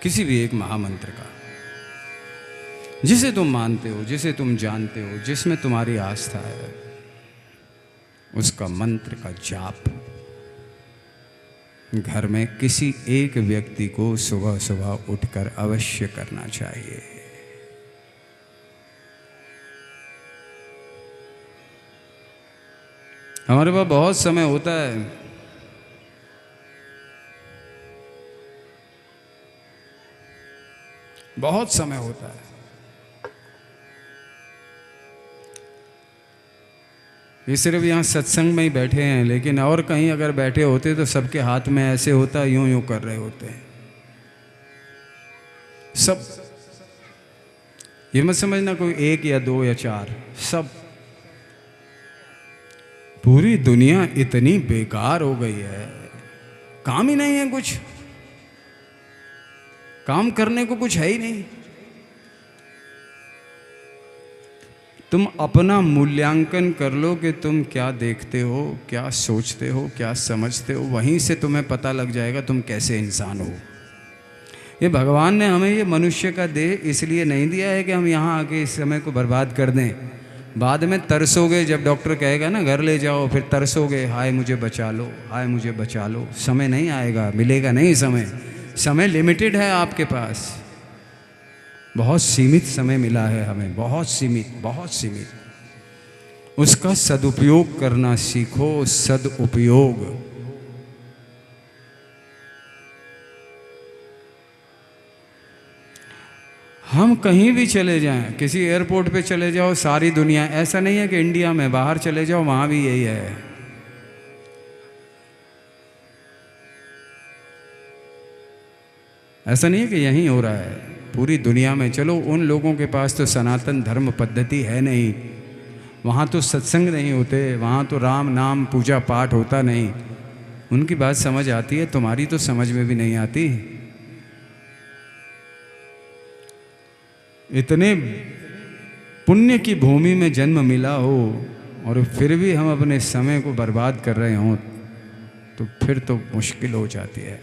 किसी भी एक महामंत्र का, जिसे तुम मानते हो, जिसे तुम जानते हो, जिसमें तुम्हारी आस्था है, उसका मंत्र का जाप घर में किसी एक व्यक्ति को सुबह सुबह उठकर अवश्य करना चाहिए। हमारे पास बहुत समय होता है, बहुत समय होता है। ये सिर्फ यहाँ सत्संग में ही बैठे हैं, लेकिन और कहीं अगर बैठे होते तो सबके हाथ में ऐसे होता, यूं यूं कर रहे होते हैं सब। ये मत समझना कोई एक या दो या चार, सब। पूरी दुनिया इतनी बेकार हो गई है, काम ही नहीं है, कुछ काम करने को कुछ है ही नहीं। तुम अपना मूल्यांकन कर लो कि तुम क्या देखते हो, क्या सोचते हो, क्या समझते हो, वहीं से तुम्हें पता लग जाएगा तुम कैसे इंसान हो। ये भगवान ने हमें ये मनुष्य का देह इसलिए नहीं दिया है कि हम यहाँ आके इस समय को बर्बाद कर दें। बाद में तरसोगे, जब डॉक्टर कहेगा ना घर ले जाओ, फिर तरसोगे, हाय मुझे बचा लो, हाय मुझे बचा लो। समय नहीं आएगा, मिलेगा नहीं समय। समय लिमिटेड है आपके पास, बहुत सीमित समय मिला है हमें, बहुत सीमित, बहुत सीमित। उसका सदुपयोग करना सीखो, सदुपयोग। हम कहीं भी चले जाएं, किसी एयरपोर्ट पे चले जाओ, सारी दुनिया, ऐसा नहीं है कि इंडिया में, बाहर चले जाओ वहां भी यही है। ऐसा नहीं है कि यहीं हो रहा है, पूरी दुनिया में। चलो उन लोगों के पास तो सनातन धर्म पद्धति है नहीं, वहाँ तो सत्संग नहीं होते, वहाँ तो राम नाम पूजा पाठ होता नहीं। उनकी बात समझ आती है, तुम्हारी तो समझ में भी नहीं आती। इतने पुण्य की भूमि में जन्म मिला हो और फिर भी हम अपने समय को बर्बाद कर रहे हों, तो फिर तो मुश्किल हो जाती है।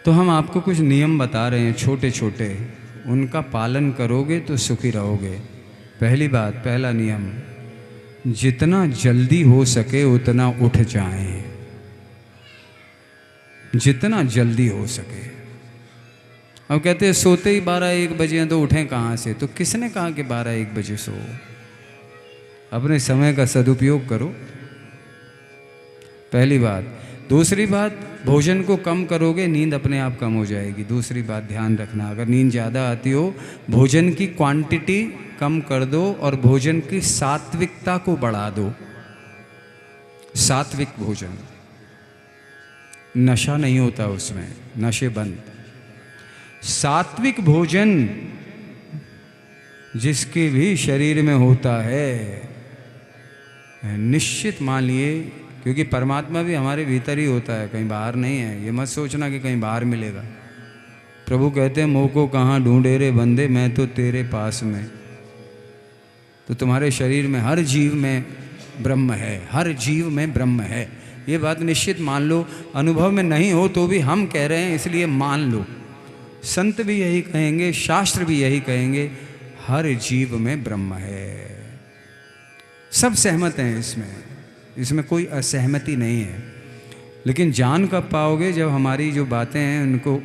तो हम आपको कुछ नियम बता रहे हैं, छोटे छोटे, उनका पालन करोगे तो सुखी रहोगे। पहली बात, पहला नियम, जितना जल्दी हो सके उतना उठ जाएं, जितना जल्दी हो सके। अब कहते हैं सोते ही 12-1 बजे हैं तो उठें कहाँ से? तो किसने कहा कि 12-1 बजे सो? अपने समय का सदुपयोग करो, पहली बात। दूसरी बात, भोजन को कम करोगे नींद अपने आप कम हो जाएगी। दूसरी बात ध्यान रखना, अगर नींद ज़्यादा आती हो, भोजन की क्वांटिटी कम कर दो और भोजन की सात्विकता को बढ़ा दो। सात्विक भोजन, नशा नहीं होता उसमें, नशे बंद। सात्विक भोजन जिसके भी शरीर में होता है, निश्चित मानिए, क्योंकि परमात्मा भी हमारे भीतर ही होता है, कहीं बाहर नहीं है। ये मत सोचना कि कहीं बाहर मिलेगा। प्रभु कहते हैं, मोह को कहाँ ढूंढे रे बंदे, मैं तो तेरे पास में। तो तुम्हारे शरीर में, हर जीव में ब्रह्म है, हर जीव में ब्रह्म है। ये बात निश्चित मान लो। अनुभव में नहीं हो तो भी हम कह रहे हैं, इसलिए मान लो। संत भी यही कहेंगे, शास्त्र भी यही कहेंगे, हर जीव में ब्रह्म है। सब सहमत हैं इसमें, इसमें कोई असहमति नहीं है। लेकिन जान कब पाओगे? जब हमारी जो बातें हैं उनको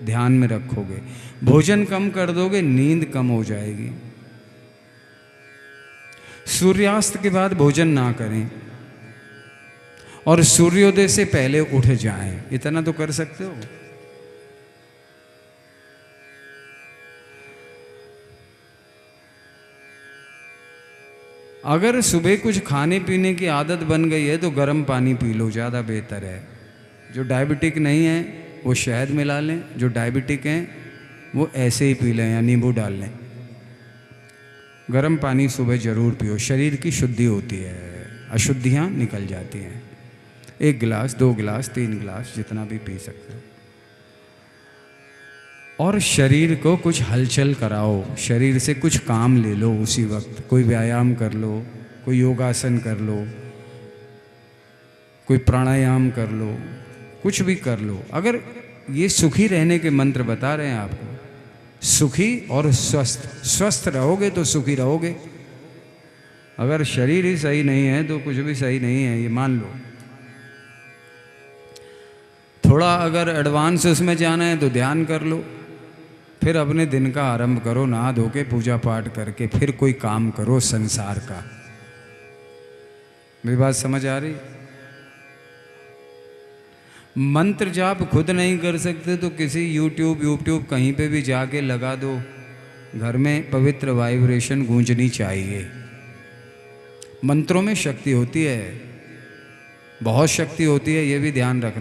ध्यान में रखोगे। भोजन कम कर दोगे, नींद कम हो जाएगी। सूर्यास्त के बाद भोजन ना करें और सूर्योदय से पहले उठ जाएं, इतना तो कर सकते हो। अगर सुबह कुछ खाने पीने की आदत बन गई है तो गर्म पानी पी लो, ज़्यादा बेहतर है। जो डायबिटिक नहीं है वो शहद मिला लें, जो डायबिटिक हैं वो ऐसे ही पी लें या नींबू डाल लें। गर्म पानी सुबह ज़रूर पियो, शरीर की शुद्धि होती है, अशुद्धियाँ निकल जाती हैं। 1 गिलास, 2 गिलास, 3 गिलास, जितना भी पी सकते हो। और शरीर को कुछ हलचल कराओ, शरीर से कुछ काम ले लो उसी वक्त। कोई व्यायाम कर लो, कोई योगासन कर लो, कोई प्राणायाम कर लो, कुछ भी कर लो। अगर ये सुखी रहने के मंत्र बता रहे हैं आपको, सुखी और स्वस्थ, स्वस्थ रहोगे तो सुखी रहोगे। अगर शरीर ही सही नहीं है तो कुछ भी सही नहीं है, ये मान लो। थोड़ा अगर एडवांस उसमें जाना है तो ध्यान कर लो, फिर अपने दिन का आरंभ करो, नहा धो के पूजा पाठ करके, फिर कोई काम करो संसार का। मेरी बात समझ आ रही? मंत्र जाप खुद नहीं कर सकते तो किसी यूट्यूब कहीं पे भी जाके लगा दो, घर में पवित्र वाइब्रेशन गूंजनी चाहिए। मंत्रों में शक्ति होती है, बहुत शक्ति होती है, ये भी ध्यान रखना।